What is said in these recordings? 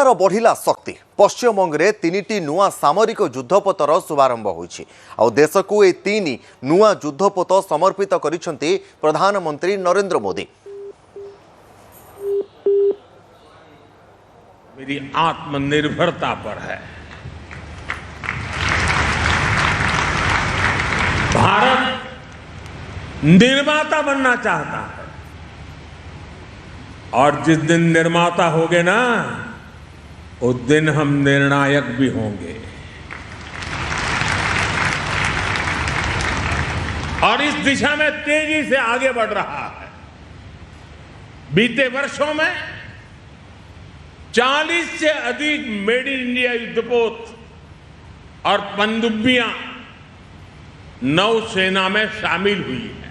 सेनार बढ़िला शक्ति पश्चिमबंग में 3टी नुआ सामरिक युद्धपोतर शुभारंभ होइछि। आउ देश को ये 3 नुआ युद्धपोत समर्पित करिसेंति प्रधानमंत्री नरेंद्र मोदी। मेरी आत्मनिर्भरता पर है। भारत निर्माता बनना चाहता है और जिस दिन निर्माता होगे ना, उस दिन हम निर्णायक भी होंगे। और इस दिशा में तेजी से आगे बढ़ रहा है। बीते वर्षों में 40 से अधिक मेड इन इंडिया युद्धपोत और पनडुब्बियां नौसेना में शामिल हुई है।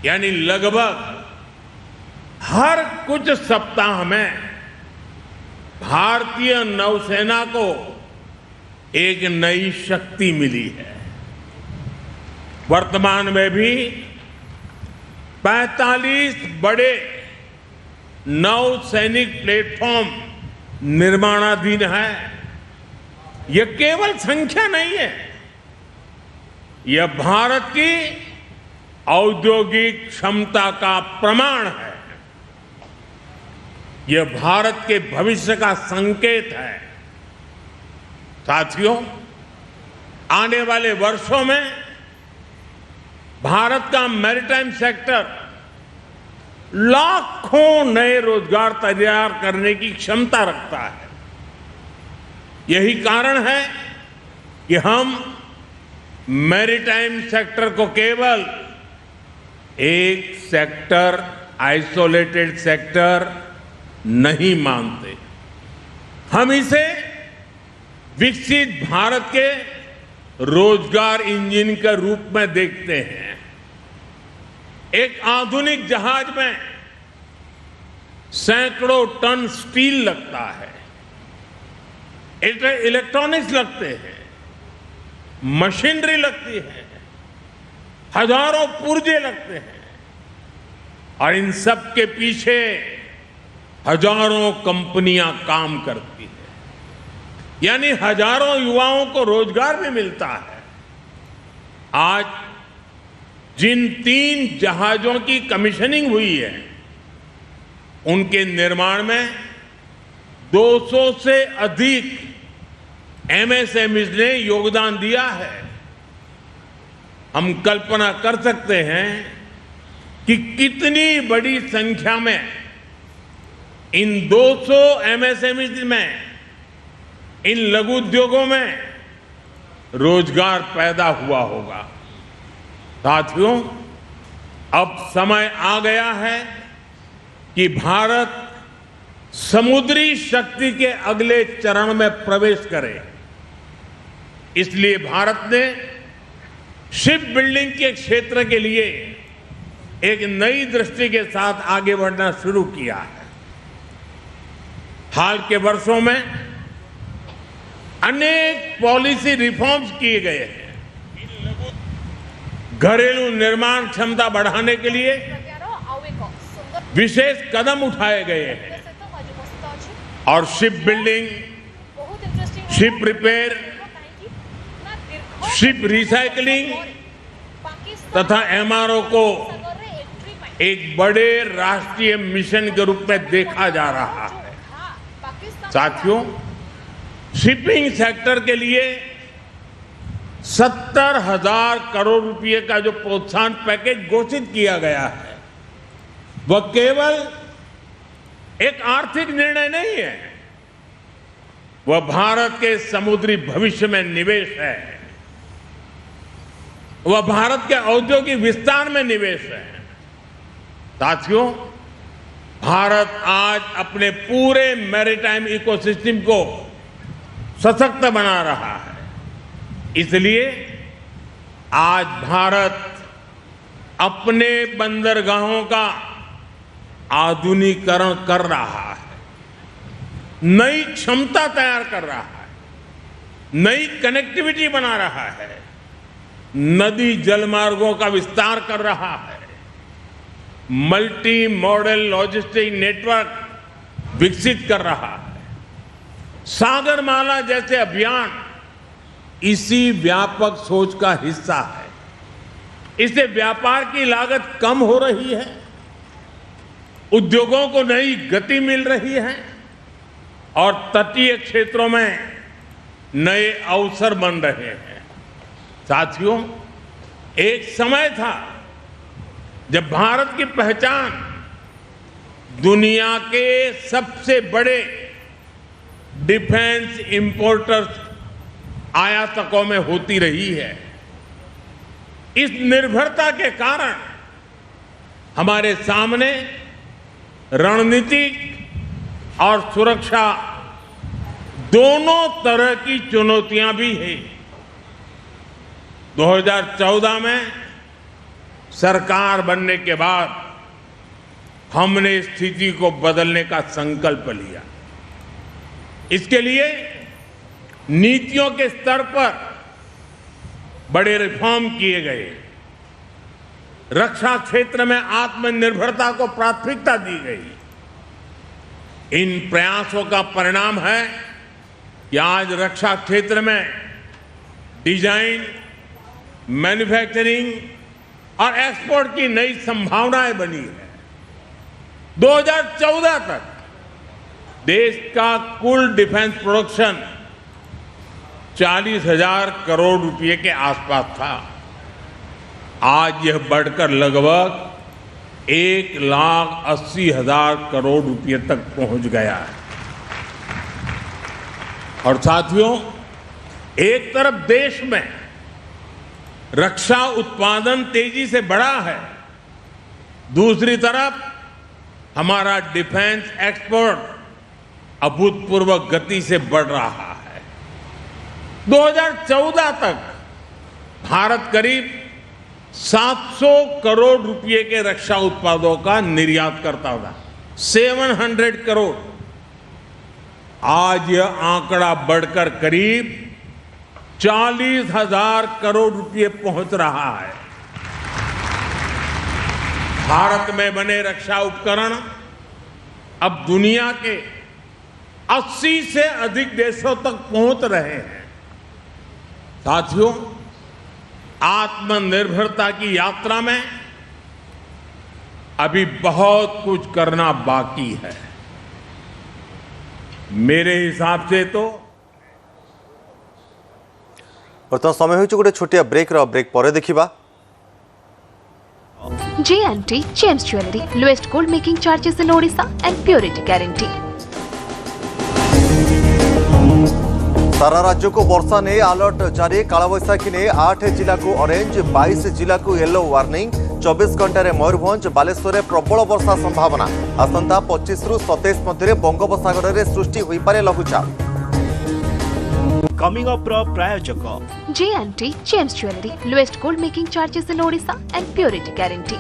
यानी लगभग हर कुछ सप्ताह में भारतीय नौसेना को एक नई शक्ति मिली है। वर्तमान में भी 45 बड़े नौसैनिक प्लेटफॉर्म निर्माणाधीन है। यह केवल संख्या नहीं है, यह भारत की औद्योगिक क्षमता का प्रमाण है। यह भारत के भविष्य का संकेत है। साथियों, आने वाले वर्षों में भारत का मैरीटाइम सेक्टर लाखों नए रोजगार तैयार करने की क्षमता रखता है। यही कारण है कि हम मैरीटाइम सेक्टर को केवल एक सेक्टर, आइसोलेटेड सेक्टर नहीं मानते। हम इसे विकसित भारत के रोजगार इंजन के रूप में देखते हैं। एक आधुनिक जहाज में सैकड़ों टन स्टील लगता है, इलेक्ट्रॉनिक्स लगते हैं, मशीनरी लगती है, हजारों पुर्जे लगते हैं और इन सब के पीछे हजारों कंपनियां काम करती है। यानी हजारों युवाओं को रोजगार भी मिलता है। आज जिन 3 जहाजों की कमीशनिंग हुई है, उनके निर्माण में 200 से अधिक एमएसएमईज ने योगदान दिया है। हम कल्पना कर सकते हैं कि कितनी बड़ी संख्या में इन 200 एमएसएमईज में, इन लघु उद्योगों में रोजगार पैदा हुआ होगा। साथियों, अब समय आ गया है कि भारत समुद्री शक्ति के अगले चरण में प्रवेश करे। इसलिए भारत ने शिप बिल्डिंग के क्षेत्र के लिए एक नई दृष्टि के साथ आगे बढ़ना शुरू किया है। हाल के वर्षों में अनेक पॉलिसी रिफॉर्म्स किए गए हैं। घरेलू निर्माण क्षमता बढ़ाने के लिए विशेष कदम उठाए गए हैं और ship building, ship repair, ship recycling तथा एमआरओ को एक बड़े राष्ट्रीय मिशन के रूप में देखा जा रहा है। साथियों, शिपिंग सेक्टर के लिए 70,000 करोड़ रुपए का जो प्रोत्साहन पैकेज घोषित किया गया है, वह केवल एक आर्थिक निर्णय नहीं है, वह भारत के समुद्री भविष्य में निवेश है। वह भारत के औद्योगिक विस्तार में निवेश है। साथियों, भारत आज अपने पूरे मैरीटाइम इकोसिस्टम को सशक्त बना रहा है। इसलिए आज भारत अपने बंदरगाहों का आधुनिकीकरण कर रहा है, नई क्षमता तैयार कर रहा है, नई कनेक्टिविटी बना रहा है, नदी जलमार्गों का विस्तार कर रहा है, मल्टी मॉडल लॉजिस्टिक नेटवर्क विकसित कर रहा है। सागरमाला जैसे अभियान इसी व्यापक सोच का हिस्सा है। इससे व्यापार की लागत कम हो रही है, उद्योगों को नई गति मिल रही है और तटीय क्षेत्रों में नए अवसर बन रहे हैं। साथियों, एक समय था जब भारत की पहचान दुनिया के सबसे बड़े डिफेंस इंपोर्टर्स आयातकों में होती रही है। इस निर्भरता के कारण हमारे सामने रणनीतिक और सुरक्षा दोनों तरह की चुनौतियां भी हैं। 2014 में सरकार बनने के बाद हमने स्थिति को बदलने का संकल्प लिया। इसके लिए नीतियों के स्तर पर बड़े रिफॉर्म किए गए। रक्षा क्षेत्र में आत्मनिर्भरता को प्राथमिकता दी गई। इन प्रयासों का परिणाम है कि आज रक्षा क्षेत्र में डिजाइन, मैन्युफैक्चरिंग और एक्सपोर्ट की नई संभावनाएं बनी है। 2014 तक देश का कुल डिफेंस प्रोडक्शन 40,000 करोड़ रुपए के आसपास था। आज यह बढ़कर लगभग 1,80,000 करोड़ रुपए तक पहुंच गया है। और साथियों, एक तरफ देश में रक्षा उत्पादन तेजी से बढ़ा है, दूसरी तरफ हमारा डिफेंस एक्सपोर्ट अभूतपूर्व गति से बढ़ रहा है। 2014 तक भारत करीब 700 करोड़ रुपए के रक्षा उत्पादों का निर्यात करता था। 700 करोड़। आज यह आंकड़ा बढ़कर करीब 40,000 करोड़ रुपए पहुंच रहा है। भारत में बने रक्षा उपकरण अब दुनिया के 80 से अधिक देशों तक पहुंच रहे हैं। साथियों, आत्मनिर्भरता की यात्रा में अभी बहुत कुछ करना बाकी है। मेरे हिसाब से तो बर्तमान समय हो गोटे छोटिया ब्रेक पर देखा। J&T James Jewelry, lowest gold making charges in Odisha and purity guarantee. सारा राज्य को वर्षा ने अलर्ट जारी। कालबैशाखी ने 8 जिला को ऑरेंज, 22 जिला को येलो वार्निंग। 24 घंटे मयूरभंज, बालेश्वर में प्रबल वर्षा संभावना। आसंता 25 रु 27 मध्य बंगोपसागर में सृष्टि हो पारे लघुचाप। कमिंग अप प्रायोजक J&T James Jewelry, lowest gold making charges in Odisha and purity guarantee.